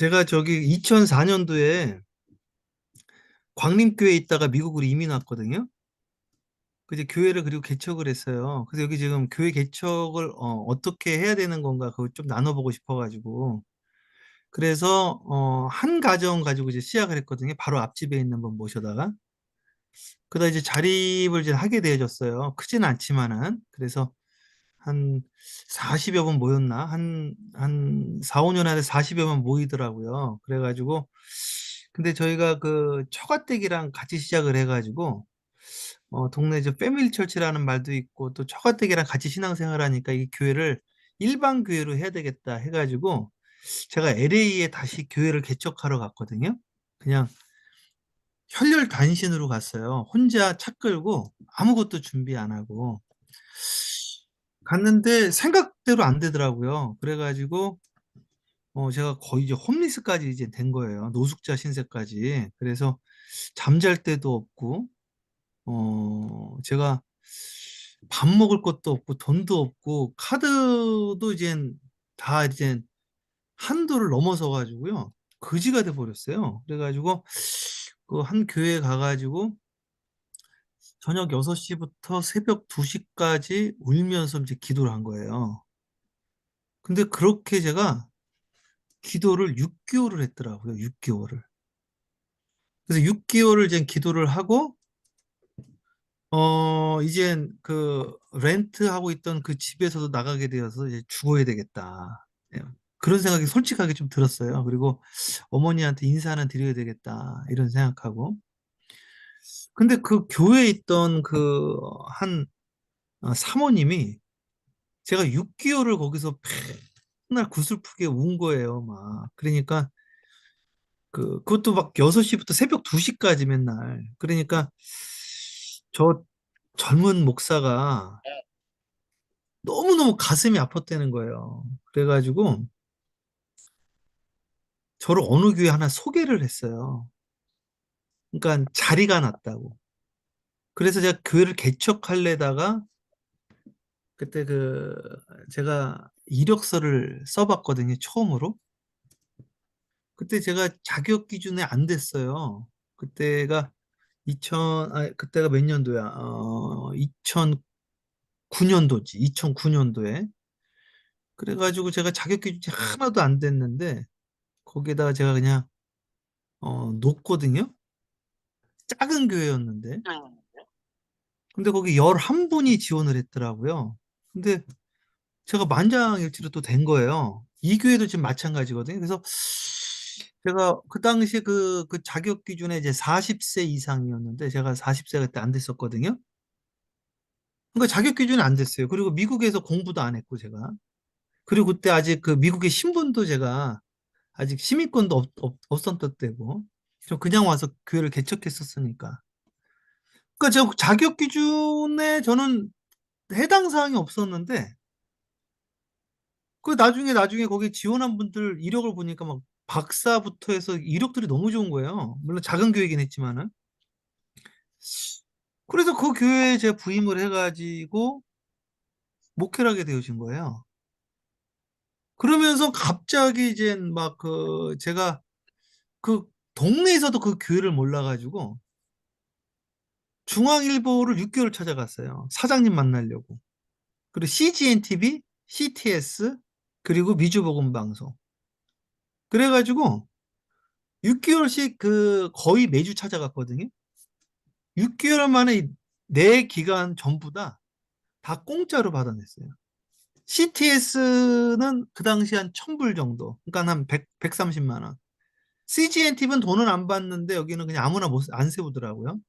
제가 저기 2004년도에 광림교회에 있다가 미국으로 이민 왔거든요. 그 이제 교회를 그리고 개척을 했어요. 그래서 여기 지금 교회 개척을 떻게 해야 되는 건가 그거 좀 나눠보고 싶어가지고 그래서 한 가정 가지고 이제 시작을 했거든요. 바로 앞집에 있는 분 모셔다가 그러다 이제 자립을 이제 하게 되어졌어요. 크지는 않지만은 그래서 한 40여 분 모였나? 한 4, 5년 안에 40여 분 모이더라고요. 그래가지고, 근데 저희가 그 처가댁이랑 같이 시작을 해가지고, 동네 저 패밀리 철치라는 말도 있고, 또 처가댁이랑 같이 신앙생활 하니까 이 교회를 일반 교회로 해야 되겠다 해가지고, 제가 LA에 다시 교회를 개척하러 갔거든요. 그냥 혈혈 단신으로 갔어요. 혼자 차 끌고 아무것도 준비 안 하고. 갔는데 생각대로 안 되더라고요. 그래가지고 제가 거의 이제 홈리스까지 이제 된 거예요. 노숙자 신세까지. 그래서 잠잘 데도 없고 제가 밥 먹을 것도 없고 돈도 없고 카드도 이젠 다 이제 한도를 넘어서 가지고요. 거지가 돼 버렸어요. 그래가지고 그 한 교회 가가지고 저녁 6시부터 새벽 2시까지 울면서 이제 기도를 한 거예요. 근데 그렇게 제가 기도를 6개월을 했더라고요. 6개월을. 그래서 6개월을 이제 기도를 하고 이젠 그 렌트하고 있던 그 집에서도 나가게 되어서 이제 죽어야 되겠다. 예. 그런 생각이 솔직하게 좀 들었어요. 그리고 어머니한테 인사는 드려야 되겠다. 이런 생각하고. 근데 그 교회에 있던 그 한 사모님이 제가 6개월을 거기서 맨날 구슬프게 운 거예요. 막. 그러니까 그것도 막 6시부터 새벽 2시까지 맨날. 그러니까 저 젊은 목사가 너무너무 가슴이 아팠다는 거예요. 그래가지고 저를 어느 교회 하나 소개를 했어요. 그러니까 자리가 났다고. 그래서 제가 교회를 개척하려다가 그때 그 제가 이력서를 써봤거든요. 처음으로. 그때 제가 자격 기준에 안 됐어요. 그때가 그때가 몇 년도야? 2009년도지. 2009년도에. 그래가지고 제가 자격 기준이 하나도 안 됐는데 거기에다가 제가 그냥 놓거든요. 작은 교회였는데. 근데 거기 11분이 지원을 했더라고요. 근데 제가 만장일치로 또 된 거예요. 이 교회도 지금 마찬가지거든요. 그래서 제가 그 당시에 그 자격 기준에 이제 40세 이상이었는데 제가 40세가 그때 안 됐었거든요. 그러니까 자격 기준이 안 됐어요. 그리고 미국에서 공부도 안 했고 제가. 그리고 그때 아직 그 미국의 신분도 제가 아직 시민권도 없었던 때고. 저 그냥 와서 교회를 개척했었으니까. 그러니까 저 자격 기준에 저는 해당 사항이 없었는데 그 나중에 거기 지원한 분들 이력을 보니까 막 박사부터 해서 이력들이 너무 좋은 거예요. 물론 작은 교회긴 했지만은. 그래서 그 교회에 제가 부임을 해가지고 목회를 하게 되어진 거예요. 그러면서 갑자기 이제 막 제가 그 동네에서도 그 교회를 몰라가지고 중앙일보를 6개월 찾아갔어요. 사장님 만나려고. 그리고 CGN TV, CTS, 그리고 미주복음방송. 그래가지고 6개월씩 거의 매주 찾아갔거든요. 6개월 만에 내 기간 전부 다 공짜로 받아냈어요. CTS는 그 당시 한 1,000불 정도. 그러니까 한 130만 원. CGN TV는 돈은 안 받는데 여기는 그냥 아무나 안 세우더라고요.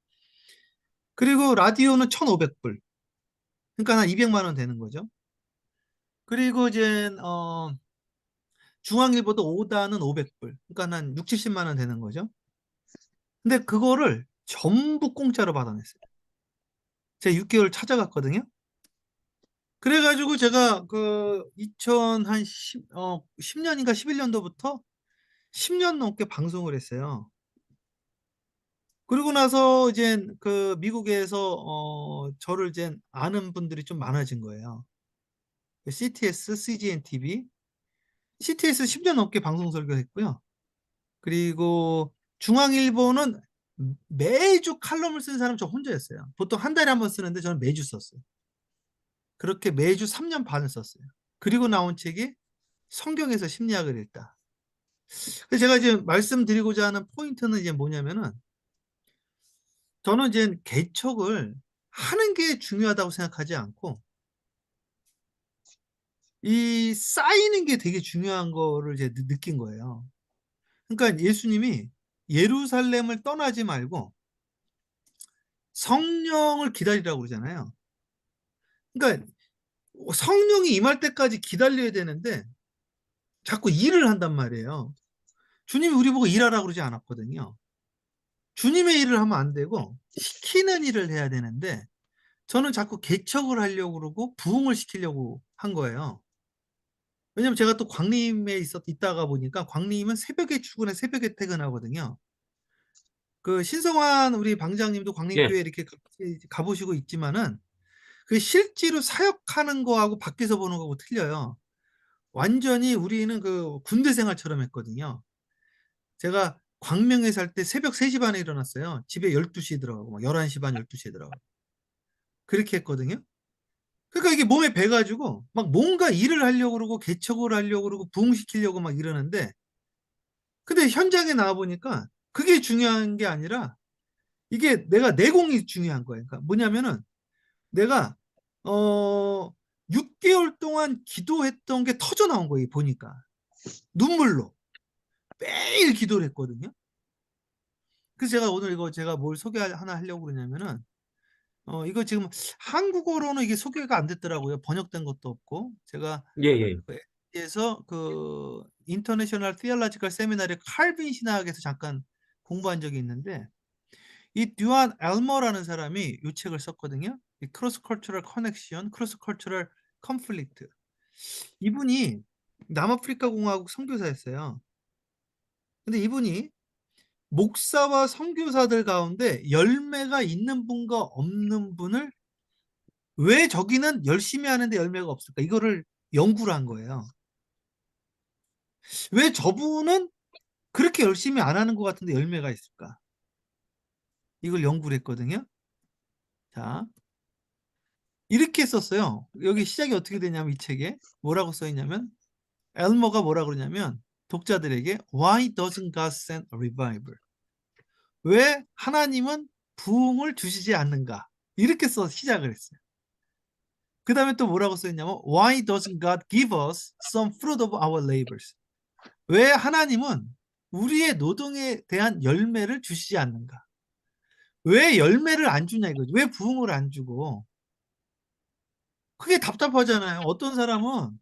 그리고 라디오는 1,500불. 그러니까 한 200만 원 되는 거죠. 그리고 이제 중앙일보도 오다는 500불. 그러니까 한 6, 70만 원 되는 거죠. 근데 그거를 전부 공짜로 받아냈어요. 제가 6개월 찾아갔거든요. 그래가지고 제가 그 10년인가 11년도부터 10년 넘게 방송을 했어요. 그리고 나서 이제 그 미국에서 저를 이제 아는 분들이 좀 많아진 거예요. CTS, CGN TV, CTS 10년 넘게 방송 설교했고요. 그리고 중앙일보는 매주 칼럼을 쓴 사람 저 혼자였어요. 보통 한 달에 한 번 쓰는데 저는 매주 썼어요. 그렇게 매주 3년 반을 썼어요. 그리고 나온 책이 성경에서 심리학을 읽다. 그래서 제가 이제 말씀드리고자 하는 포인트는 이제 뭐냐면은, 저는 이제 개척을 하는 게 중요하다고 생각하지 않고 이 쌓이는 게 되게 중요한 거를 이제 느낀 거예요. 그러니까 예수님이 예루살렘을 떠나지 말고 성령을 기다리라고 그러잖아요. 그러니까 성령이 임할 때까지 기다려야 되는데 자꾸 일을 한단 말이에요. 주님이 우리 보고 일하라고 그러지 않았거든요. 주님의 일을 하면 안 되고 시키는 일을 해야 되는데, 저는 자꾸 개척을 하려고 그러고 부흥을 시키려고 한 거예요. 왜냐면 제가 또 광림에 있다가 보니까, 광림은 새벽에 출근해 새벽에 퇴근하거든요. 그 신성환 우리 방장님도 예, 광림교회 이렇게 가보시고 있지만은 그 실제로 사역하는 거하고 밖에서 보는 거하고 틀려요. 완전히 우리는 그 군대 생활처럼 했거든요. 제가 광명에 살 때 새벽 3시 반에 일어났어요. 집에 12시에 들어가고 막 11시 반 12시에 들어가고 그렇게 했거든요. 그러니까 이게 몸에 배가지고 막 뭔가 일을 하려고 그러고 개척을 하려고 그러고 부흥시키려고 막 이러는데, 근데 현장에 나와 보니까 그게 중요한 게 아니라 이게 내가 내공이 중요한 거예요. 그러니까 뭐냐면은 내가 어 6개월 동안 기도했던 게 터져 나온 거예요. 보니까 눈물로 매일 기도를 했거든요. 그래서 제가 오늘 이거 제가 뭘 소개 하나 하려고 그러냐면은, 이거 지금 한국어로는 이게 소개가 안 됐더라고요. 번역된 것도 없고. 제가 예, 예. 에서 그 인터내셔널 티올로지컬 세미나리 칼빈 신학에서 잠깐 공부한 적이 있는데, 이 듀안 엘머라는 사람이 이 책을 썼거든요. 이 크로스 컬처럴 커넥션, 크로스 컬처럴 컨플릭트. 이분이 남아프리카 공화국 선교사였어요. 근데 이분이 목사와 선교사들 가운데 열매가 있는 분과 없는 분을, 왜 저기는 열심히 하는데 열매가 없을까? 이거를 연구를 한 거예요. 왜 저분은 그렇게 열심히 안 하는 것 같은데 열매가 있을까? 이걸 연구를 했거든요. 자, 이렇게 썼어요. 여기 시작이 어떻게 되냐면, 이 책에 뭐라고 써 있냐면, 엘머가 뭐라 그러냐면 독자들에게 Why doesn't God send a revival? 왜 하나님은 부흥을 주시지 않는가? 이렇게 써 시작을 했어요. 그 다음에 또 뭐라고 써 있냐면 Why doesn't God give us some fruit of our labors? 왜 하나님은 우리의 노동에 대한 열매를 주시지 않는가? 왜 열매를 안 주냐 이거죠. 왜 부흥을 안 주고. 그게 답답하잖아요. 어떤 사람은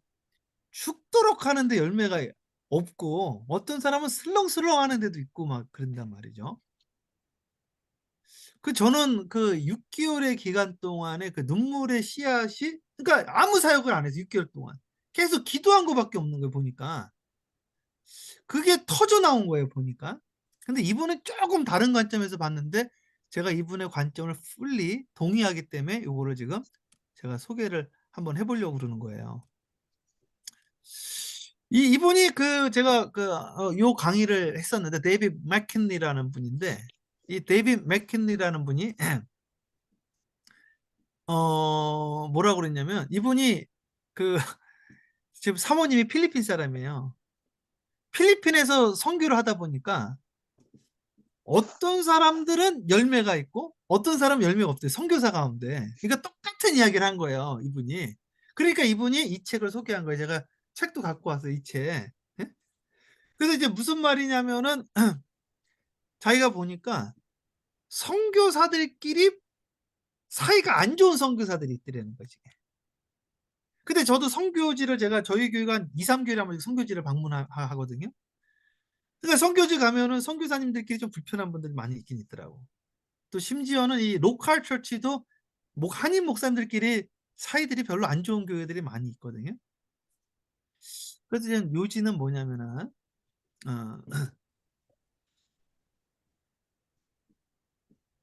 죽도록 하는데 열매가 없고, 어떤 사람은 슬렁슬렁 하는데도 있고 막 그런단 말이죠. 그 저는 그 6개월의 기간 동안에 그 눈물의 씨앗이, 그러니까 아무 사역을 안 해서 6개월 동안 계속 기도한 거밖에 없는 거예요. 보니까 그게 터져 나온 거예요. 보니까. 근데 이분은 조금 다른 관점에서 봤는데, 제가 이분의 관점을 풀리 동의하기 때문에 이거를 지금 제가 소개를 한번 해보려고 그러는 거예요. 이분이 그 제가 요 강의를 했었는데, 데이빗 맥킨리라는 분인데, 이 데이빗 맥킨리라는 분이 뭐라고 그랬냐면, 이분이 그 지금 사모님이 필리핀 사람이에요. 필리핀에서 선교를 하다 보니까 어떤 사람들은 열매가 있고 어떤 사람은 열매가 없대요. 선교사 가운데. 그러니까 똑같은 이야기를 한 거예요, 이분이. 그러니까 이분이 이 책을 소개한 거예요. 제가 책도 갖고 왔어요, 이 책. 예? 그래서 이제 무슨 말이냐면은 자기가 보니까 선교사들끼리 사이가 안 좋은 선교사들이 있더라는 거지. 근데 저도 선교지를, 제가 저희 교회가 한 2, 3개월에 한 번씩 선교지를 방문하거든요. 그러니까 선교지 가면은 선교사님들끼리 좀 불편한 분들이 많이 있긴 있더라고. 또 심지어는 이 로컬 처치도 한인 목사님들끼리 사이들이 별로 안 좋은 교회들이 많이 있거든요. 그래서 지금 묘지는 뭐냐면은, 어,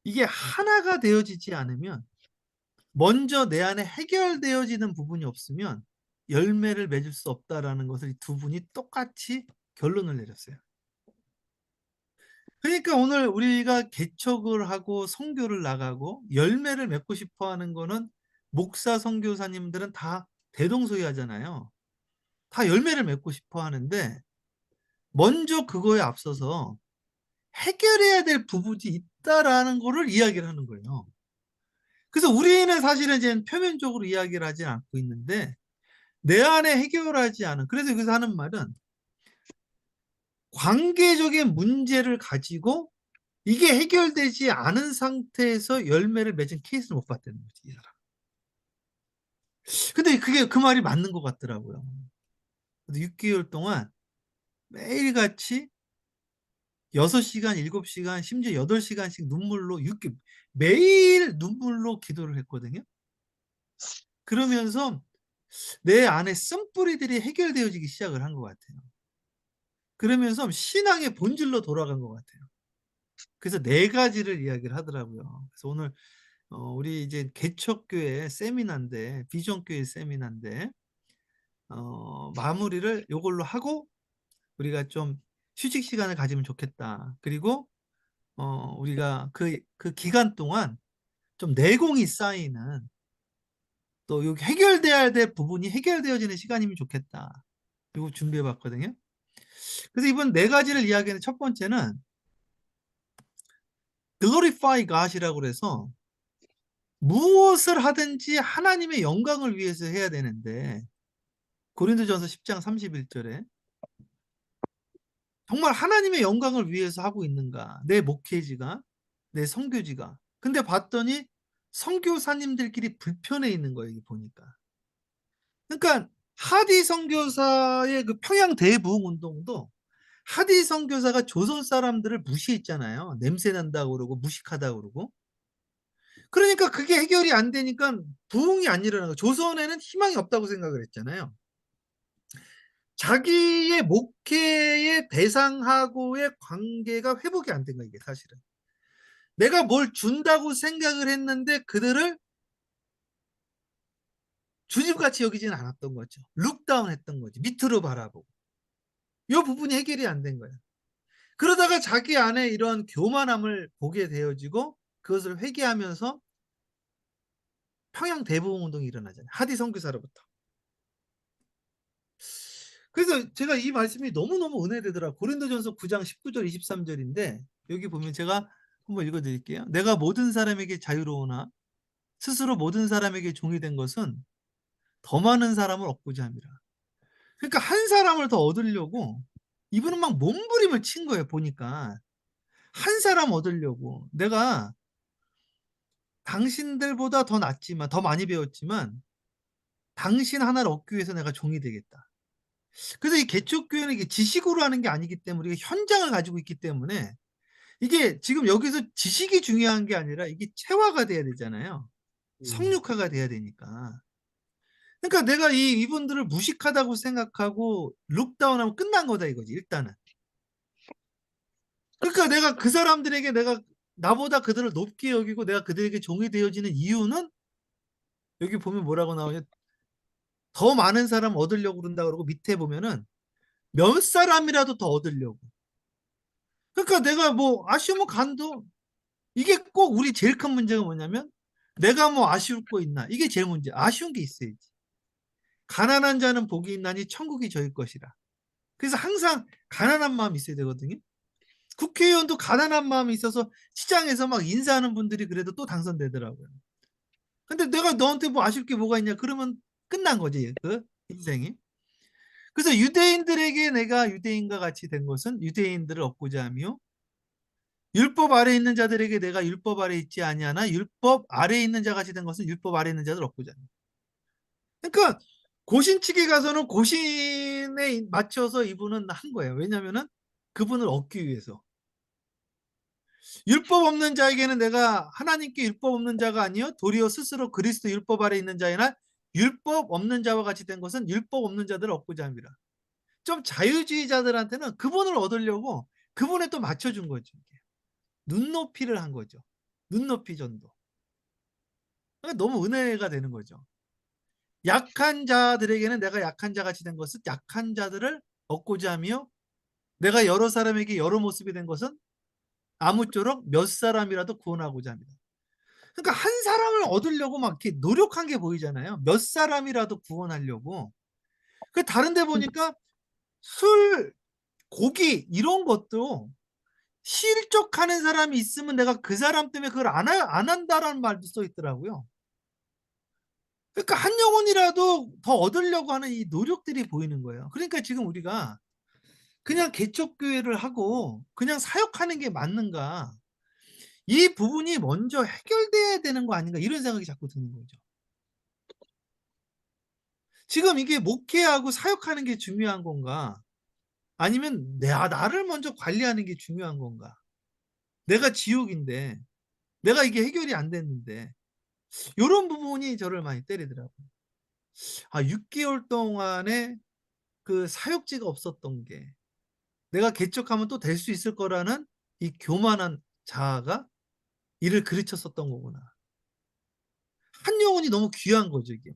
이게 하나가 되어지지 않으면, 먼저 내 안에 해결되어지는 부분이 없으면 열매를 맺을 수 없다라는 것을 이 두 분이 똑같이 결론을 내렸어요. 그러니까 오늘 우리가 개척을 하고 선교를 나가고 열매를 맺고 싶어 하는 거는 목사 선교사님들은 다 대동소이하잖아요. 다 열매를 맺고 싶어 하는데 먼저 그거에 앞서서 해결해야 될 부분이 있다라는 거를 이야기를 하는 거예요. 그래서 우리는 사실은 이제 표면적으로 이야기를 하지 않고 있는데 내 안에 해결하지 않은, 그래서 여기서 하는 말은 관계적인 문제를 가지고 이게 해결되지 않은 상태에서 열매를 맺은 케이스를 못 봤다는 거지, 이 사람. 근데 그게 그 말이 맞는 것 같더라고요. 그래서 6개월 동안 매일같이 6시간, 7시간, 심지어 8시간씩 눈물로, 매일 눈물로 기도를 했거든요. 그러면서 내 안에 쓴뿌리들이 해결되어지기 시작을 한 것 같아요. 그러면서 신앙의 본질로 돌아간 것 같아요. 그래서 네 가지를 이야기를 하더라고요. 그래서 오늘 우리 이제 개척교회 세미나인데, 비전교회 세미나인데, 마무리를 요걸로 하고 우리가 좀 휴식 시간을 가지면 좋겠다. 그리고 우리가 그 기간 동안 좀 내공이 쌓이는, 또 여기 해결돼야 될 부분이 해결되어지는 시간이면 좋겠다. 이거 준비해 봤거든요. 그래서 이번 네 가지를 이야기하는 첫 번째는 glorify God이라고 그래서 무엇을 하든지 하나님의 영광을 위해서 해야 되는데, 고린도전서 10장 31절에 정말 하나님의 영광을 위해서 하고 있는가? 내 목회지가, 내 선교지가. 근데 봤더니 선교사님들끼리 불편해 있는 거예요, 여기 보니까. 그러니까 하디 선교사의 그 평양 대부흥 운동도 하디 선교사가 조선 사람들을 무시했잖아요. 냄새 난다고 그러고 무식하다고 그러고. 그러니까 그게 해결이 안 되니까 부흥이 안 일어나고 조선에는 희망이 없다고 생각을 했잖아요. 자기의 목회의 대상하고의 관계가 회복이 안 된 거야, 이게 사실은. 내가 뭘 준다고 생각을 했는데 그들을 주님같이 여기지는 않았던 거죠. 룩다운 했던 거지. 밑으로 바라보고. 이 부분이 해결이 안 된 거야. 그러다가 자기 안에 이런 교만함을 보게 되어지고 그것을 회개하면서 평양 대부흥 운동이 일어나잖아요. 하디 선교사로부터. 그래서 제가 이 말씀이 너무너무 은혜되더라. 고린도전서 9장 19절 23절인데 여기 보면 제가 한번 읽어드릴게요. 내가 모든 사람에게 자유로우나 스스로 모든 사람에게 종이 된 것은 더 많은 사람을 얻고자 함이라. 그러니까 한 사람을 더 얻으려고 이분은 막 몸부림을 친 거예요. 보니까 한 사람 얻으려고 내가 당신들보다 더 낫지만 더 많이 배웠지만 당신 하나를 얻기 위해서 내가 종이 되겠다. 그래서 이 개척교회는 이게 지식으로 하는 게 아니기 때문에 우리가 현장을 가지고 있기 때문에 이게 지금 여기서 지식이 중요한 게 아니라 이게 체화가 돼야 되잖아요. 음, 성육화가 돼야 되니까. 그러니까 내가 이분들을 무식하다고 생각하고 룩다운하면 끝난 거다 이거지 일단은. 그러니까 내가 그 사람들에게 내가 나보다 그들을 높게 여기고 내가 그들에게 종이 되어지는 이유는 여기 보면 뭐라고 나오냐. 더 많은 사람 얻으려고 그런다 그러고 밑에 보면은 몇 사람이라도 더 얻으려고. 그러니까 내가 뭐 아쉬우면 간도. 이게 꼭 우리 제일 큰 문제가 뭐냐면 내가 뭐 아쉬울 거 있나. 이게 제일 문제. 아쉬운 게 있어야지. 가난한 자는 복이 있나니 천국이 저희 것이라. 그래서 항상 가난한 마음이 있어야 되거든요. 국회의원도 가난한 마음이 있어서 시장에서 막 인사하는 분들이 그래도 또 당선되더라고요. 근데 내가 너한테 뭐 아실 게 뭐가 있냐? 그러면 끝난 거지, 그 인생이. 그래서 유대인들에게 내가 유대인과 같이 된 것은 유대인들을 얻고자 하며 율법 아래 있는 자들에게 내가 율법 아래 있지 아니하나 율법 아래 있는 자 같이 된 것은 율법 아래 있는 자들 얻고자 하며. 그러니까 고신측에 가서는 고신에 맞춰서 이분은 한 거예요. 왜냐면은 그분을 얻기 위해서. 율법 없는 자에게는 내가 하나님께 율법 없는 자가 아니요 도리어 스스로 그리스도 율법 아래 있는 자이나 율법 없는 자와 같이 된 것은 율법 없는 자들을 얻고자 함이라. 좀 자유주의자들한테는 그분을 얻으려고 그분에 또 맞춰준 거죠. 눈높이를 한 거죠. 눈높이 전도. 그러니까 너무 은혜가 되는 거죠. 약한 자들에게는 내가 약한 자 같이 된 것은 약한 자들을 얻고자 하며 내가 여러 사람에게 여러 모습이 된 것은 아무쪼록 몇 사람이라도 구원하고자 합니다. 그러니까 한 사람을 얻으려고 막 이렇게 노력한 게 보이잖아요. 몇 사람이라도 구원하려고. 그 다른 데 보니까 술, 고기 이런 것도 실족하는 사람이 있으면 내가 그 사람 때문에 그걸 안 한다라는 말도 써 있더라고요. 그러니까 한 영혼이라도 더 얻으려고 하는 이 노력들이 보이는 거예요. 그러니까 지금 우리가 그냥 개척교회를 하고 그냥 사역하는 게 맞는가? 이 부분이 먼저 해결돼야 되는 거 아닌가? 이런 생각이 자꾸 드는 거죠. 지금 이게 목회하고 사역하는 게 중요한 건가? 아니면 나를 먼저 관리하는 게 중요한 건가? 내가 지옥인데, 내가 이게 해결이 안 됐는데, 요런 부분이 저를 많이 때리더라고요. 6개월 동안에 그 사역지가 없었던 게 내가 개척하면 또 될 수 있을 거라는 이 교만한 자아가 이를 그르쳤었던 거구나. 한 영혼이 너무 귀한 거죠, 이게.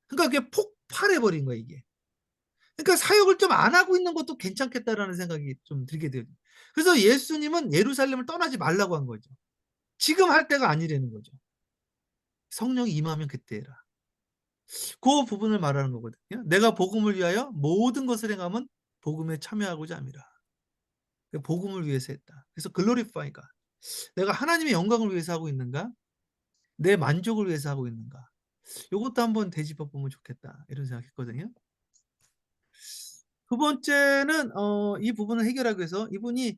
그러니까 그게 폭발해 버린 거야, 이게. 그러니까 사역을 좀 안 하고 있는 것도 괜찮겠다라는 생각이 좀 들게 돼요. 그래서 예수님은 예루살렘을 떠나지 말라고 한 거죠. 지금 할 때가 아니라는 거죠. 성령이 임하면 그때 해라. 그 부분을 말하는 거거든요. 내가 복음을 위하여 모든 것을 행함은 복음에 참여하고자 함이라. 복음을 위해서 했다. 그래서 글로리파이가 내가 하나님의 영광을 위해서 하고 있는가? 내 만족을 위해서 하고 있는가? 요것도 한번 되짚어 보면 좋겠다. 이런 생각했거든요. 두 번째는 이 부분을 해결하기 위해서 이분이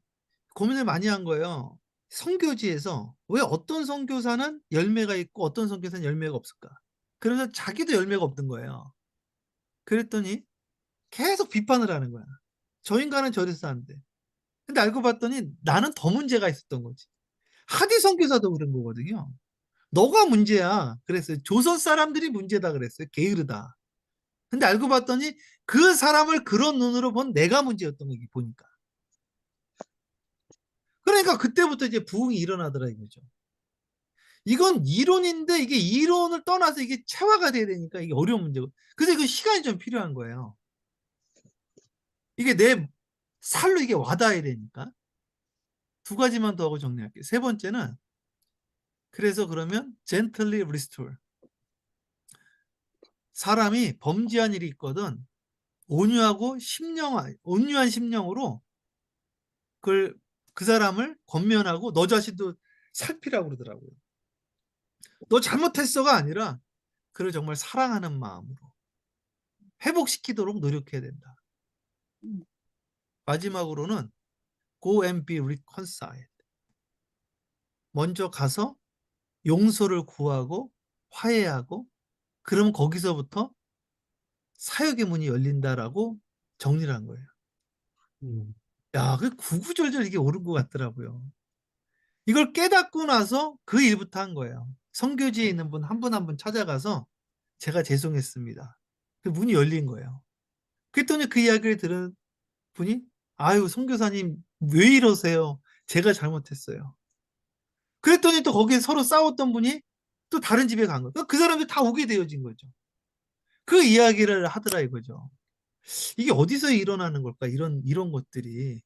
고민을 많이 한 거예요. 선교지에서 왜 어떤 선교사는 열매가 있고 어떤 선교사는 열매가 없을까? 그러면서 자기도 열매가 없는 거예요. 그랬더니 계속 비판을 하는 거야. 저 인간은 저래서 사는데. 근데 알고 봤더니 나는 더 문제가 있었던 거지. 하디 선교사도 그런 거거든요. 너가 문제야. 그랬어요. 조선 사람들이 문제다 그랬어요. 게으르다. 근데 알고 봤더니 그 사람을 그런 눈으로 본 내가 문제였던 거기 보니까. 그러니까 그때부터 이제 부흥이 일어나더라 이거죠. 이건 이론인데 이게 이론을 떠나서 이게 체화가 돼야 되니까 이게 어려운 문제고. 그래서 이거 시간이 좀 필요한 거예요. 이게 내 살로 이게 와닿아야 되니까. 두 가지만 더 하고 정리할게요. 세 번째는 그래서 그러면 gently restore. 사람이 범죄한 일이 있거든 온유한 심령으로 그걸 그 사람을 권면하고 너 자신도 살피라고 그러더라고요. 너 잘못했어가 아니라 그를 정말 사랑하는 마음으로 회복시키도록 노력해야 된다. 마지막으로는 go and be reconciled. 먼저 가서 용서를 구하고 화해하고 그럼 거기서부터 사역의 문이 열린다라고 정리를 한 거예요. 음, 야, 그 구구절절 이게 옳은 것 같더라고요. 이걸 깨닫고 나서 그 일부터 한 거예요. 선교지에 있는 분 한 분 한 분 찾아가서 제가 죄송했습니다. 그 문이 열린 거예요. 그랬더니 그 이야기를 들은 분이 아유 선교사님 왜 이러세요? 제가 잘못했어요. 그랬더니 또 거기에 서로 싸웠던 분이 또 다른 집에 간 거예요. 그 사람들 다 오게 되어진 거죠. 그 이야기를 하더라 이거죠. 이게 어디서 일어나는 걸까? 이런 것들이.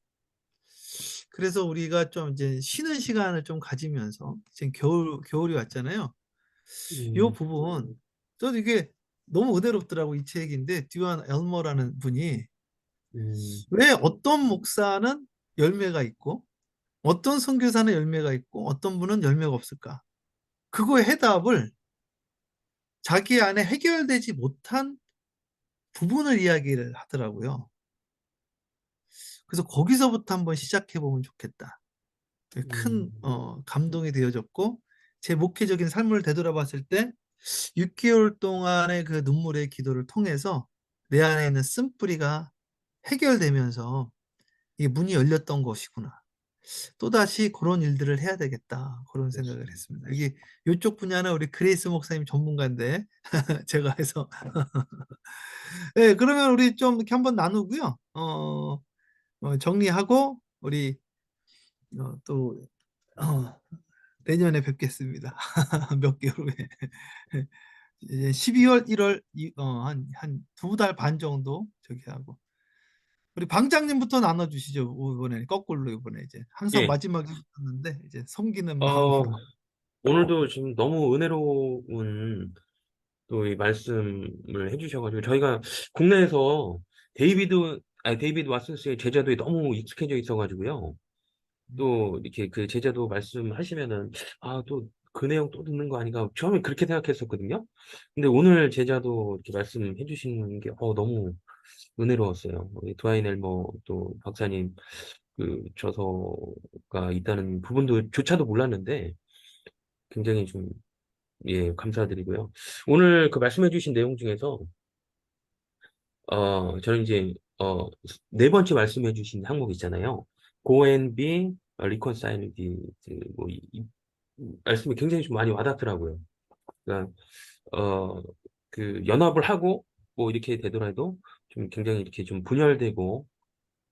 그래서 우리가 좀 이제 쉬는 시간을 좀 가지면서 지금 겨울이 왔잖아요. 이 음, 부분 저도 이게 너무 은혜롭더라고 이 책인데 듀안 엘머라는 분이 음, 왜 어떤 목사는 열매가 있고 어떤 선교사는 열매가 있고 어떤 분은 열매가 없을까? 그거의 해답을 자기 안에 해결되지 못한 부분을 이야기를 하더라고요. 그래서 거기서부터 한번 시작해 보면 좋겠다. 큰 음, 감동이 되어졌고 제 목회적인 삶을 되돌아봤을 때 6개월 동안의 그 눈물의 기도를 통해서 내 안에 있는 쓴뿌리가 해결되면서 이게 문이 열렸던 것이구나. 또다시 그런 일들을 해야 되겠다. 그런 생각을 그렇습니다. 했습니다. 이게 이쪽 분야는 우리 그레이스 목사님 전문가인데 제가 해서 네, 그러면 우리 좀 이렇게 한번 나누고요. 정리하고 우리 또 내년에 뵙겠습니다. 몇 개월 후에. 이제 12월, 1월 한 두 달 반 정도 저기 하고 우리 방장님부터 나눠주시죠. 이번에 거꾸로 이번에 이제 항상 예. 마지막에 하는데 이제 섬기는 어, 마음으로. 오늘도 지금 너무 은혜로운 또 이 말씀을 해주셔가지고 저희가 국내에서 데이비드 왓슨스의 제자도에 너무 익숙해져 있어가지고요. 또 이렇게 그 제자도 말씀하시면은 아, 또 그 내용 또 듣는 거 아닌가 처음에 그렇게 생각했었거든요. 근데 오늘 제자도 이렇게 말씀해 주시는 게 너무 은혜로웠어요. 우리 드와인 엘머 또 박사님 그 저서가 있다는 부분도 조차도 몰랐는데 굉장히 좀 예, 감사드리고요. 오늘 그 말씀해 주신 내용 중에서 저는 이제 네 번째 말씀해 주신 항목 있잖아요. Go and be reconciled. 말씀이 굉장히 좀 많이 와닿더라고요. 그러니까 어, 그 연합을 하고 뭐 이렇게 되더라도 좀 굉장히 이렇게 좀 분열되고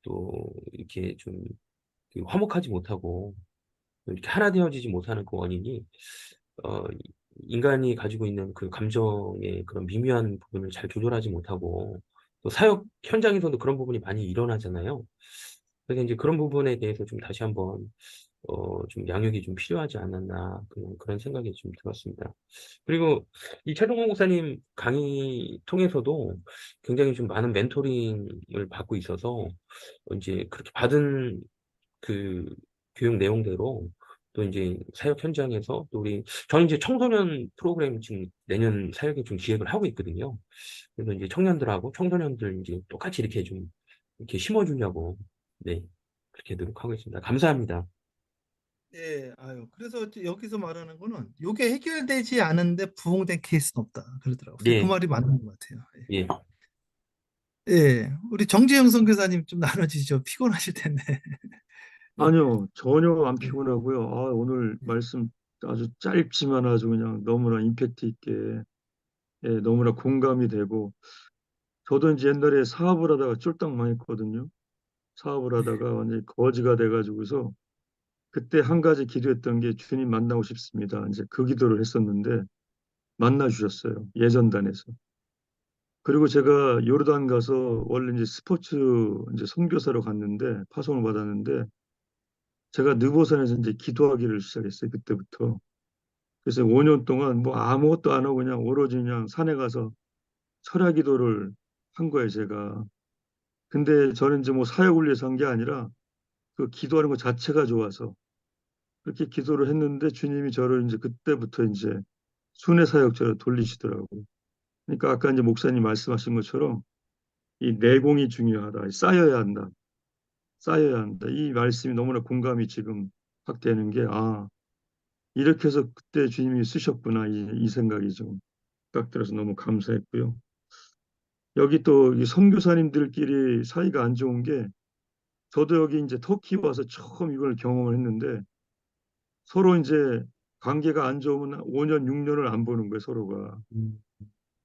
또 이렇게 좀그 화목하지 못하고 이렇게 하나 되어지지 못하는 그 원인이 어, 인간이 가지고 있는 그 감정의 그런 미묘한 부분을 잘 조절하지 못하고 또 사역 현장에서도 그런 부분이 많이 일어나잖아요. 그래서 이제 그런 부분에 대해서 좀 다시 한번 좀 양육이 좀 필요하지 않았나 그런 생각이 좀 들었습니다. 그리고 이 최동원 목사님 강의 통해서도 굉장히 좀 많은 멘토링을 받고 있어서 이제 그렇게 받은 그 교육 내용대로 또 이제 사역 현장에서 또 저는 이제 청소년 프로그램 지금 내년 사역에 좀 기획을 하고 있거든요. 그래서 이제 청년들하고 청소년들 이제 똑같이 이렇게 좀 이렇게 심어주려고 네 그렇게 노력하고 있습니다. 감사합니다. 예, 아유. 그래서 여기서 말하는 거는 요게 해결되지 않은데 부흥된 케이스는 없다. 그러더라고요. 근데 그 예, 말이 맞는 것 같아요. 예, 예. 예. 우리 정재영 선교사님 좀 나눠주시죠. 피곤하실 텐데. 아니요, 전혀 안 예, 피곤하고요. 아, 오늘 예. 말씀 아주 짧지만 아주 그냥 너무나 임팩트 있게, 예, 너무나 공감이 되고, 저도 이제 옛날에 사업을 하다가 쫄딱 망했거든요. 사업을 하다가 완전히 거지가 돼가지고서 그때 한 가지 기도했던 게 주님 만나고 싶습니다. 이제 그 기도를 했었는데 만나 주셨어요. 예전단에서. 그리고 제가 요르단 가서 원래 이제 스포츠 이제 선교사로 갔는데 파송을 받았는데 제가 느보산에서 이제 기도하기를 시작했어요. 그때부터. 그래서 5년 동안 뭐 아무것도 안 하고 그냥 오로지 그냥 산에 가서 철야 기도를 한 거예요, 제가. 근데 저는 이제 뭐 사역을 위해서 한 게 아니라 그 기도하는 것 자체가 좋아서 그렇게 기도를 했는데 주님이 저를 이제 그때부터 이제 순회 사역자로 돌리시더라고요. 그러니까 아까 이제 목사님 말씀하신 것처럼 이 내공이 중요하다. 쌓여야 한다. 쌓여야 한다. 이 말씀이 너무나 공감이 지금 확 되는 게, 아, 이렇게 해서 그때 주님이 쓰셨구나. 이 생각이 좀 딱 들어서 너무 감사했고요. 여기 또 이 선교사님들끼리 사이가 안 좋은 게 저도 여기 이제 터키 와서 처음 이걸 경험을 했는데 서로 이제 관계가 안 좋으면 5년, 6년을 안 보는 거예요, 서로가. 음,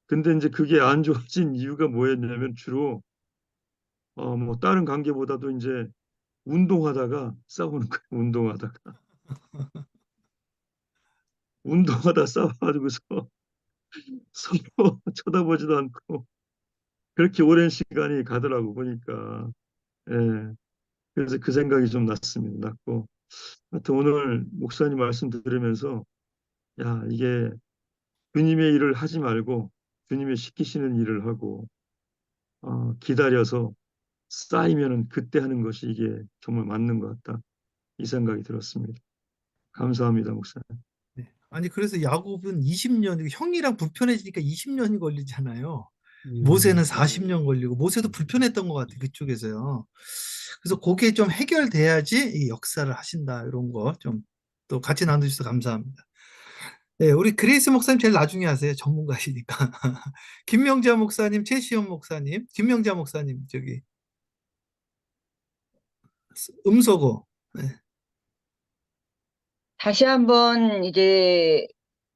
근데 이제 그게 안 좋아진 이유가 뭐였냐면 주로 뭐 다른 관계보다도 이제 운동하다가 싸우는 거예요. 운동하다 싸워가지고서 서로 쳐다보지도 않고 그렇게 오랜 시간이 가더라고 보니까. 예. 그래서 그 생각이 좀 났습니다. 났고. 하여튼 오늘 목사님 말씀 들으면서 야, 이게 주님의 일을 하지 말고 주님의 시키시는 일을 하고 기다려서 쌓이면은 그때 하는 것이 이게 정말 맞는 것 같다. 이 생각이 들었습니다. 감사합니다, 목사님. 네. 아니 그래서 야곱은 20년 형이랑 불편해지니까 20년이 걸리잖아요. 모세는 음, 40년 걸리고 모세도 불편했던 것 같아 그쪽에서요. 그래서 그게 좀 해결돼야지 이 역사를 하신다 이런 거 좀 또 같이 나눠주셔서 감사합니다. 네, 우리 그레이스 목사님 제일 나중에 하세요. 전문가시니까. 김명자 목사님, 최시현 목사님, 김명자 목사님 저기 음소거. 네. 다시 한번 이제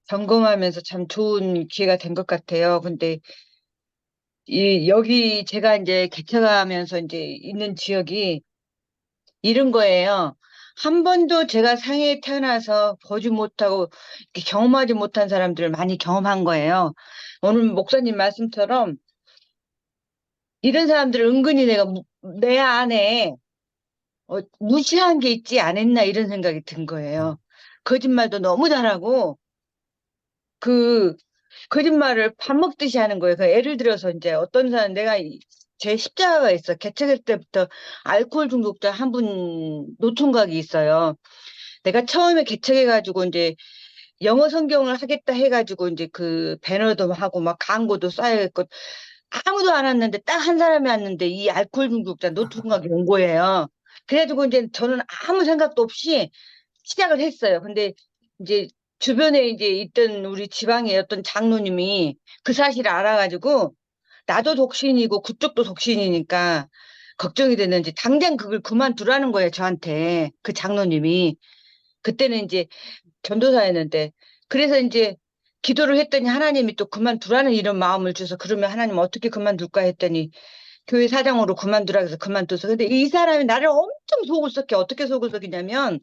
점검하면서 참 좋은 기회가 된 것 같아요. 근데 여기 제가 이제 개척하면서 이제 있는 지역이 이런 거예요. 한 번도 제가 상해에 태어나서 보지 못하고 이렇게 경험하지 못한 사람들을 많이 경험한 거예요. 오늘 목사님 말씀처럼 이런 사람들을 은근히 내가 내 안에 무시한 게 있지 않았나 이런 생각이 든 거예요. 거짓말도 너무 잘하고 그 거짓말을 밥 먹듯이 하는 거예요. 그 예를 들어서 이제 어떤 사람 내가 제 십자가가 있어. 개척할 때부터 알코올 중독자 한 분 노총각이 있어요. 내가 처음에 개척해가지고 이제 영어 성경을 하겠다 해가지고 이제 그 배너도 하고 막 광고도 쌓여있고 아무도 안 왔는데 딱 한 사람이 왔는데 이 알코올 중독자 노총각이 온 거예요. 그래가지고 이제 저는 아무 생각도 없이 시작을 했어요. 근데 이제 주변에 이제 있던 우리 지방의 어떤 장로님이 그 사실을 알아가지고 나도 독신이고 그쪽도 독신이니까 걱정이 됐는지 당장 그걸 그만두라는 거예요, 저한테. 그 장로님이. 그때는 이제 전도사였는데. 그래서 이제 기도를 했더니 하나님이 또 그만두라는 이런 마음을 줘서 그러면 하나님 어떻게 그만둘까 했더니 교회 사장으로 그만두라 해서 그만둬서. 근데 이 사람이 나를 엄청 속을 썩게 어떻게 속을 썩이냐면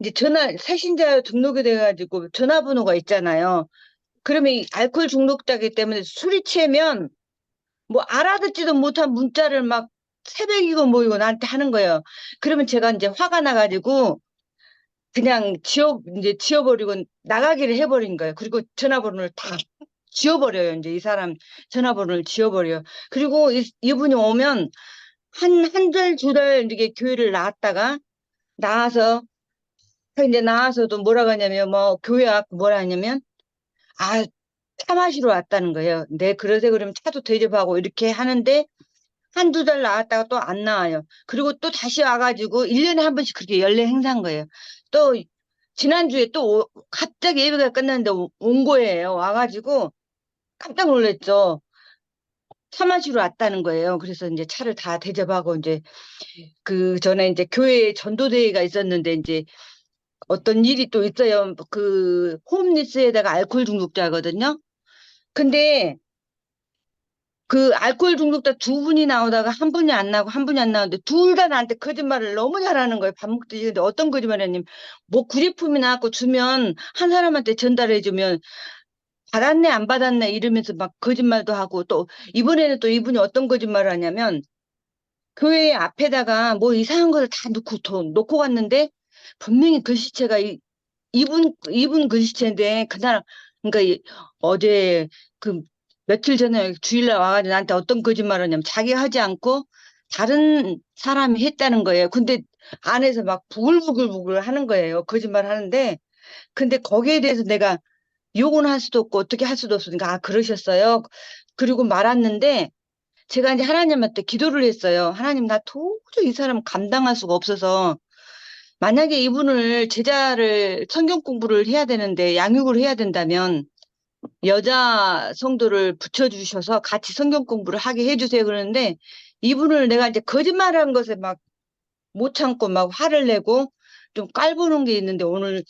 이제 새신자 등록이 돼가지고 전화번호가 있잖아요. 그러면 이 알코올 중독자기 때문에 술이 취하면 뭐 알아듣지도 못한 문자를 막 새벽이고 뭐이고 나한테 하는 거예요. 그러면 제가 이제 화가 나가지고 그냥 이제 지워버리고 나가기를 해버린 거예요. 그리고 전화번호를 다 지워버려요. 이제 이 사람 전화번호를 지워버려요. 그리고 이분이 오면 한 달, 두 달 이렇게 교회를 나왔다가 나와서 이제 나와서도 뭐라고 하냐면 뭐 교회 와서 뭐라 하냐면 아, 차 마시러 왔다는 거예요. 네, 그러세요. 그러면 차도 대접하고 이렇게 하는데 한두 달 나왔다가 또 안 나와요. 그리고 또 다시 와가지고 1년에 한 번씩 그렇게 연례 행사한 거예요. 또 지난주에 또 갑자기 예배가 끝났는데 온 거예요. 와가지고 깜짝 놀랐죠. 차 마시러 왔다는 거예요. 그래서 이제 차를 다 대접하고 이제 그 전에 이제 교회 전도대회가 있었는데 이제 어떤 일이 또 있어요. 그 홈리스에다가 알코올 중독자거든요. 근데 그 알코올 중독자 두 분이 나오다가 한 분이 안 나오고 한 분이 안 나오는데 둘 다 나한테 거짓말을 너무 잘하는 거예요. 밥 먹듯이. 근데 어떤 거짓말이냐면 뭐 구제품이 나왔고 주면 한 사람한테 전달해 주면 받았네 안 받았네 이러면서 막 거짓말도 하고 또 이번에는 또 이분이 어떤 거짓말을 하냐면 교회 앞에다가 뭐 이상한 거를 다 놓고 갔는데 분명히 글씨체가 이분 글씨체인데 그날 그러니까 어제 그 며칠 전에 주일날 와가지고 나한테 어떤 거짓말을 하냐면 자기 하지 않고 다른 사람이 했다는 거예요. 근데 안에서 막 부글부글부글 하는 거예요. 거짓말 하는데 근데 거기에 대해서 내가 욕은 할 수도 없고 어떻게 할 수도 없으니까 아 그러셨어요. 그리고 말았는데 제가 이제 하나님한테 기도를 했어요. 하나님 나 도저히 이 사람 감당할 수가 없어서 만약에 이분을 제자를 성경 공부를 해야 되는데 양육을 해야 된다면 여자 성도를 붙여주셔서 같이 성경 공부를 하게 해주세요. 그러는데 이분을 내가 이제 거짓말한 것에 막 못 참고 막 화를 내고 좀 깔보는 게 있는데 오늘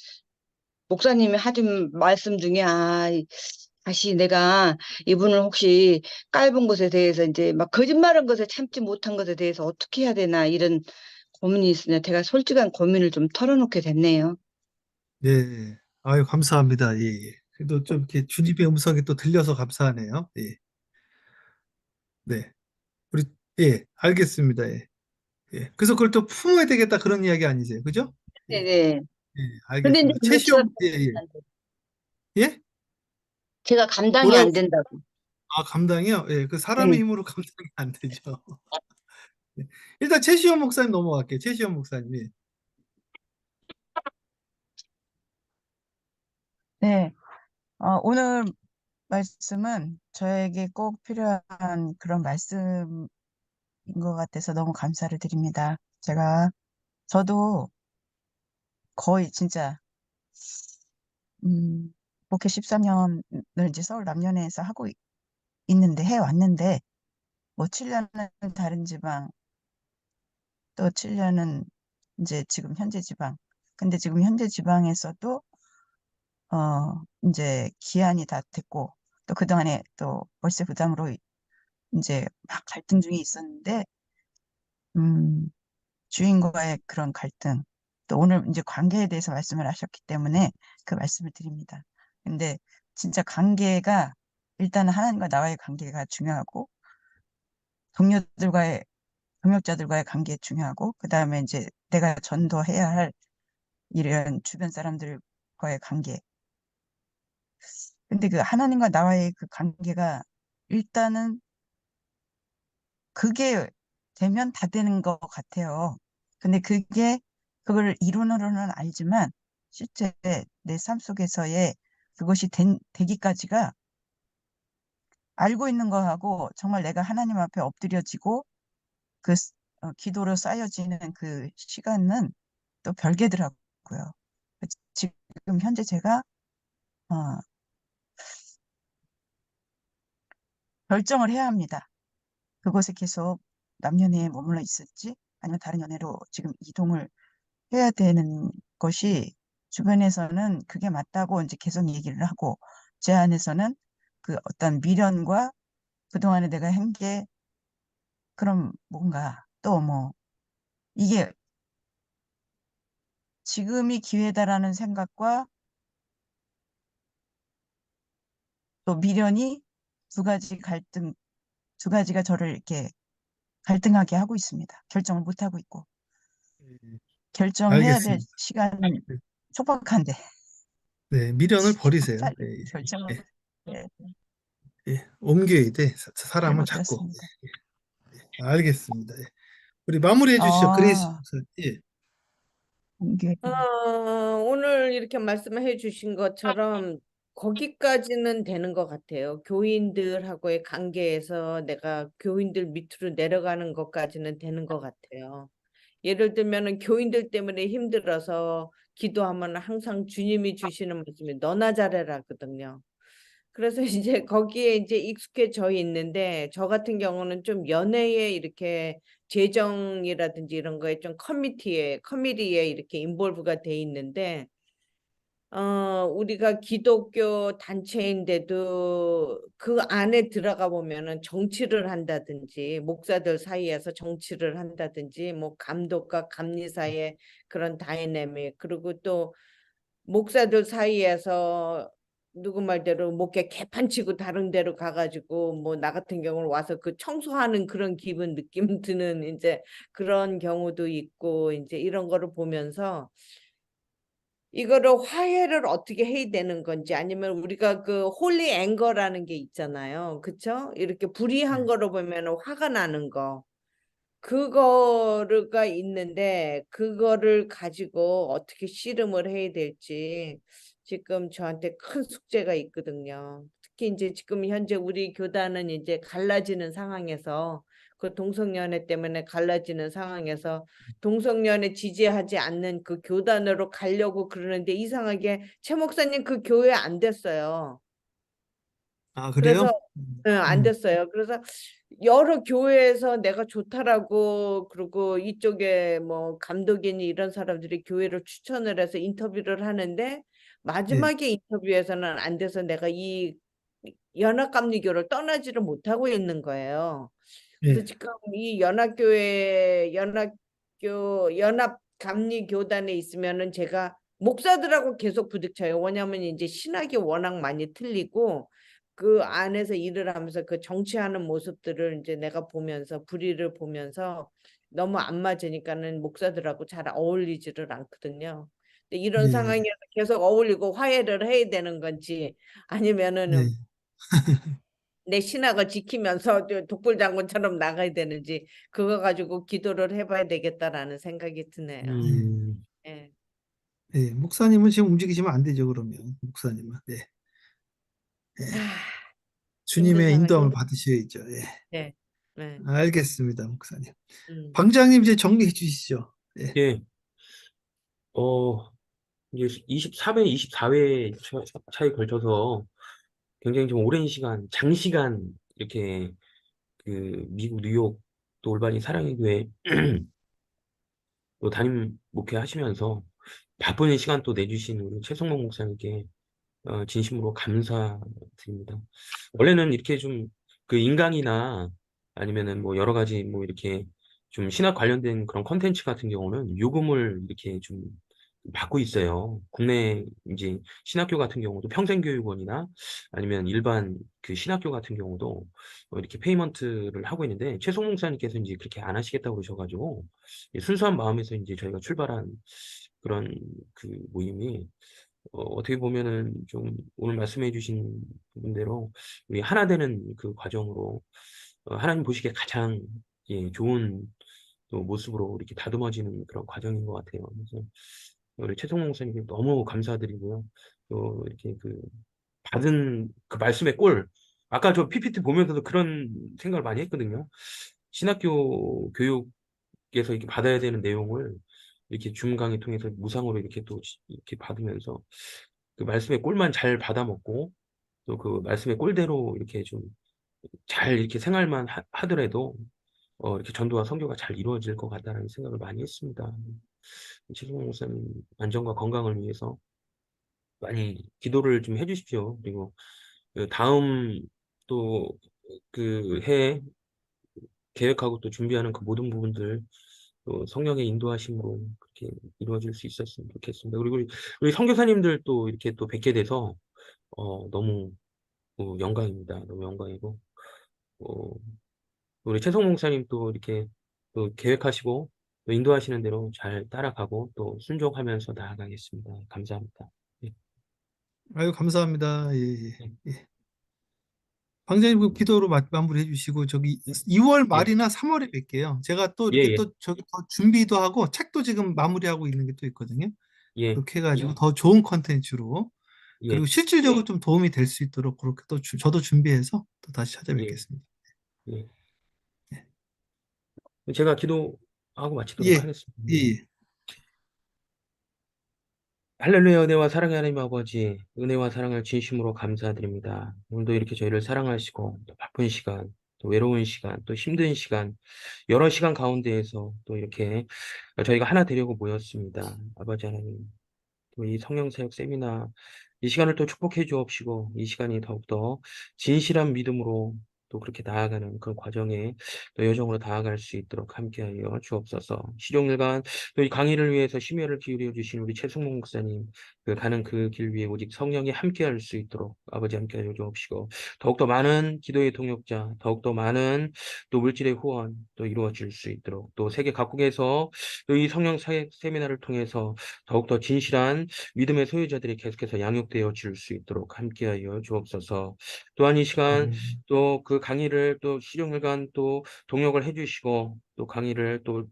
목사님이 하신 말씀 중에 다시 내가 이분을 혹시 깔본 것에 대해서 이제 막 거짓말한 것에 참지 못한 것에 대해서 어떻게 해야 되나 이런 고민이 있으냐. 제가 솔직한 고민을 좀 털어놓게 됐네요. 네. 아유, 감사합니다. 예, 예. 그래도 좀 이렇게 주님의 음성이 또 들려서 감사하네요. 예. 네. 우리, 예, 알겠습니다. 예. 예. 그래서 그걸 또 품어야 되겠다 그런 이야기 아니세요? 그죠? 예, 네네. 예, 근데 이제 알겠습니다. 그게 제가 최시험, 예, 예. 예? 제가 감당이 뭐라고? 안 된다고. 아, 감당이요? 예, 그 사람의 네. 힘으로 감당이 안 되죠. 예. 일단 최시험 목사님 넘어갈게요. 최시험 목사님. 예. 네, 오늘 말씀은 저에게 꼭 필요한 그런 말씀인 것 같아서 너무 감사를 드립니다. 저도 거의 진짜, 목회 13년을 이제 서울 남녀회에서 해왔는데, 뭐 7년은 다른 지방, 또 7년은 이제 지금 현재 지방. 근데 지금 현재 지방에서도, 이제 기한이 다 됐고, 또 그동안에 또 월세 부담으로 이제 막 갈등 중에 있었는데, 음, 주인과의 그런 갈등, 또 오늘 이제 관계에 대해서 말씀을 하셨기 때문에 그 말씀을 드립니다. 근데 진짜 관계가, 일단은 하나님과 나와의 관계가 중요하고, 동료들과의 동역자들과의 관계 중요하고, 그 다음에 이제 내가 전도해야 할 이런 주변 사람들과의 관계. 근데 그 하나님과 나와의 그 관계가 일단은 그게 되면 다 되는 것 같아요. 근데 그걸 이론으로는 알지만 실제 내 삶 속에서의 그것이 되기까지가 알고 있는 거하고 정말 내가 하나님 앞에 엎드려지고 기도로 쌓여지는 그 시간은 또 별개더라고요. 지금 현재 제가 어, 결정을 해야 합니다. 그곳에 계속 남녀에 머물러 있을지 아니면 다른 연애로 지금 이동을 해야 되는 것이, 주변에서는 그게 맞다고 이제 계속 얘기를 하고, 제 안에서는 그 어떤 미련과 그동안에 내가 한 게 그럼 뭔가 또 뭐 이게 지금이 기회다라는 생각과 또 미련이 두 가지가 저를 이렇게 갈등하게 하고 있습니다. 결정을 못 하고 있고, 예, 결정해야 될 알겠습니다. 시간이 네, 촉박한데 네, 미련을 버리세요. 빨리 예, 결정을 예, 예, 예, 옮겨야 돼. 잘 사람은 자꾸. 못했습니다. 알겠습니다. 예. 우리 마무리해 주시죠. 그레이스 아, 목사님. 예, 이게 오늘 이렇게 말씀해 주신 것처럼 거기까지는 되는 것 같아요. 교인들하고의 관계에서 내가 교인들 밑으로 내려가는 것까지는 되는 것 같아요. 예를 들면은 교인들 때문에 힘들어서 기도하면 항상 주님이 주시는 말씀이 너나 잘해라거든요. 그래서 이제 거기에 이제 익숙해져 있는데, 저 같은 경우는 좀 연애에 이렇게 재정이라든지 이런 거에 좀 커미티에 이렇게 인볼브가 돼 있는데, 우리가 기독교 단체인데도 그 안에 들어가 보면은 정치를 한다든지, 목사들 사이에서 정치를 한다든지, 뭐 감독과 감리 사이에 그런 다이내믹, 그리고 또 목사들 사이에서 누구 말대로 목에 개판 치고 다른 데로 가가지고 뭐 나 같은 경우는 와서 그 청소하는 그런 기분 느낌 드는 이제 그런 경우도 있고, 이제 이런 거를 보면서 이거를 화해를 어떻게 해야 되는 건지, 아니면 우리가 그 홀리 앵거라는 게 있잖아요. 그쵸? 이렇게 불의한 네, 거를 보면 화가 나는 거. 그거가 있는데 그거를 가지고 어떻게 씨름을 해야 될지 지금 저한테 큰 숙제가 있거든요. 특히 이제 지금 현재 우리 교단은 이제 갈라지는 상황에서, 그 동성연애 때문에 갈라지는 상황에서 동성연애 지지하지 않는 그 교단으로 가려고 그러는데, 이상하게 최 목사님 그 교회 안 됐어요. 아, 그래서 그래요? 안 됐어요. 그래서 여러 교회에서 내가 좋다라고, 그리고 이쪽에 뭐 감독이니 이런 사람들이 교회를 추천을 해서 인터뷰를 하는데, 예, 마지막에 인터뷰에서는 안 돼서 내가 이 연합감리교를 떠나지를 못하고 있는 거예요. 그래서 예, 지금 이 연합교회 연합감리교단에 있으면은 제가 목사들하고 계속 부딪혀요. 왜냐하면 이제 신학이 워낙 많이 틀리고, 그 안에서 일을 하면서 그 정치하는 모습들을 이제 내가 보면서, 불의를 보면서 너무 안 맞으니까는 목사들하고 잘 어울리지를 않거든요. 근데 이런 예, 상황에서 계속 어울리고 화해를 해야 되는 건지, 예, 아니면은 내 신학을 지키면서 독불장군처럼 나가야 되는지, 그거 가지고 기도를 해봐야 되겠다라는 생각이 드네요. 예, 예. 예. 목사님은 지금 움직이시면 안 되죠, 그러면. 목사님은. 네, 하, 예. 힘든 주님의 인도함을 상황이. 받으셔야죠. 예. 네. 네. 알겠습니다, 목사님. 음. 방장님 이제 정리해 주시죠. 예, 예, 어, 이제 23회, 24회 차에 걸쳐서 굉장히 좀 오랜 시간, 장시간 이렇게 그 미국 뉴욕 또 올바른 사랑의 교회 또 담임 목회하시면서 바쁜 시간 또 내주신 우리 최성목 목사님께 진심으로 감사드립니다. 원래는 이렇게 좀 그 인강이나 아니면은 뭐 여러 가지 뭐 이렇게 좀 신학 관련된 그런 컨텐츠 같은 경우는 요금을 이렇게 좀 받고 있어요. 국내 이제 신학교 같은 경우도 평생교육원이나 아니면 일반 그 신학교 같은 경우도 이렇게 페이먼트를 하고 있는데 최송 목사님께서 이제 그렇게 안 하시겠다고 그러셔가지고 순수한 마음에서 이제 저희가 출발한 그런 그 모임이 어떻게 보면은 좀 오늘 말씀해 주신 부분대로 우리 하나 되는 그 과정으로 하나님 보시기에 가장 좋은 또 모습으로 이렇게 다듬어지는 그런 과정인 것 같아요. 그래서 우리 최성 목사님께 너무 감사드리고요. 또 이렇게 그 받은 그 말씀의 꼴, 아까 저 PPT 보면서도 그런 생각을 많이 했거든요. 신학교 교육에서 이렇게 받아야 되는 내용을 이렇게 줌 강의 통해서 무상으로 이렇게 또 이렇게 받으면서 그 말씀의 꼴만 잘 받아먹고 또 그 말씀의 꼴대로 이렇게 좀 잘 이렇게 생활만 하더라도 이렇게 전도와 선교가 잘 이루어질 것 같다는 생각을 많이 했습니다. 최승호 목사님 안전과 건강을 위해서 많이 기도를 좀 해주십시오. 그리고 그 다음 또 그 해 계획하고 또 준비하는 그 모든 부분들 또 성령의 인도하심으로 그렇게 이루어질 수 있었으면 좋겠습니다. 그리고 우리 선교사님들 또 이렇게 또 뵙게 돼서 너무 영광입니다. 너무 영광이고 어, 우리 최성 목사님 또 이렇게 또 계획하시고 또 인도하시는 대로 잘 따라가고 또 순종하면서 나아가겠습니다. 감사합니다. 예, 아유, 감사합니다. 예, 예. 예, 예. 방장님 그 기도로 마무리해 주시고 저기 2월 예, 말이나 3월에 뵐게요. 제가 또 예, 이렇게 예, 또 저기 더 준비도 하고 책도 지금 마무리하고 있는 게 또 있거든요. 예, 그렇게 해가지고 더 좋은 컨텐츠로 예, 그리고 실질적으로 좀 도움이 될 수 있도록 그렇게 또 저도 준비해서 또 다시 예, 찾아뵙겠습니다. 예. 제가 기도하고 마치도록 예, 하겠습니다. 예, 예. 할렐루야, 은혜와 사랑의 하나님 아버지, 은혜와 사랑을 진심으로 감사드립니다. 오늘도 이렇게 저희를 사랑하시고, 또 바쁜 시간, 또 외로운 시간, 또 힘든 시간, 여러 시간 가운데에서 또 이렇게 저희가 하나 되려고 모였습니다. 아버지 하나님, 또 이 성령사역 세미나, 이 시간을 또 축복해 주옵시고, 이 시간이 더욱더 진실한 믿음으로 또 그렇게 나아가는 그 과정에 또 여정으로 나아갈 수 있도록 함께하여 주옵소서. 시종일관 또 이 강의를 위해서 심혈을 기울여 주신 우리 최승목 목사님, 그 가는 그 길 위에 오직 성령이 함께할 수 있도록 아버지 함께하여 주옵시고, 더욱더 많은 기도의 동역자, 더욱더 많은 또 물질의 후원 또 이루어질 수 있도록, 또 세계 각국에서 또 이 성령 사역 세미나를 통해서 더욱더 진실한 믿음의 소유자들이 계속해서 양육되어 질 수 있도록 함께하여 주옵소서. 또한 이 시간 또 그 강의를 또 시종일관 또 동역을 해주시고 또 강의를 또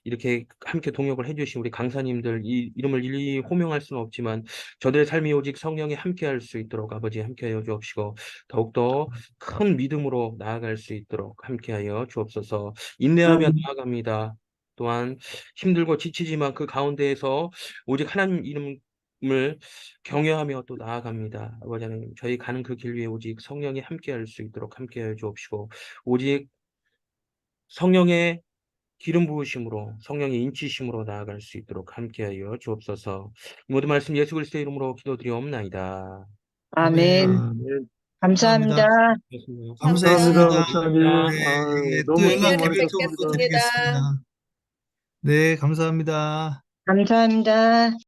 이렇게 함께 동역을 해주신 우리 강사님들 이 이름을 일일이 호명할 수는 없지만 저들의 삶이 오직 성령이 함께할 수 있도록 아버지 함께하여 주옵시고 더욱더 큰 믿음으로 나아갈 수 있도록 함께하여 주옵소서. 인내하며 나아갑니다. 또한 힘들고 지치지만 그 가운데에서 오직 하나님 이름을 경외하며 또 나아갑니다. 아버지 하나님, 저희 가는 그 길 위에 오직 성령이 함께할 수 있도록 함께하여 주옵시고 오직 성령의 기름 부으심으로 성령의 인치심으로 나아갈 수 있도록 함께하여 주옵소서. 이 모든 말씀 예수 그리스도의 이름으로 기도드리옵나이다. 아멘. 아멘. 아멘. 감사합니다. 감사합니다. 감사합니다, 감사했습니다. 목사님. 네, 감사합니다. 또 너무 수고 연락 내년에 기회 또 많으셨습니다. 또 뵙겠습니다. 드리겠습니다. 네, 감사합니다. 감사합니다.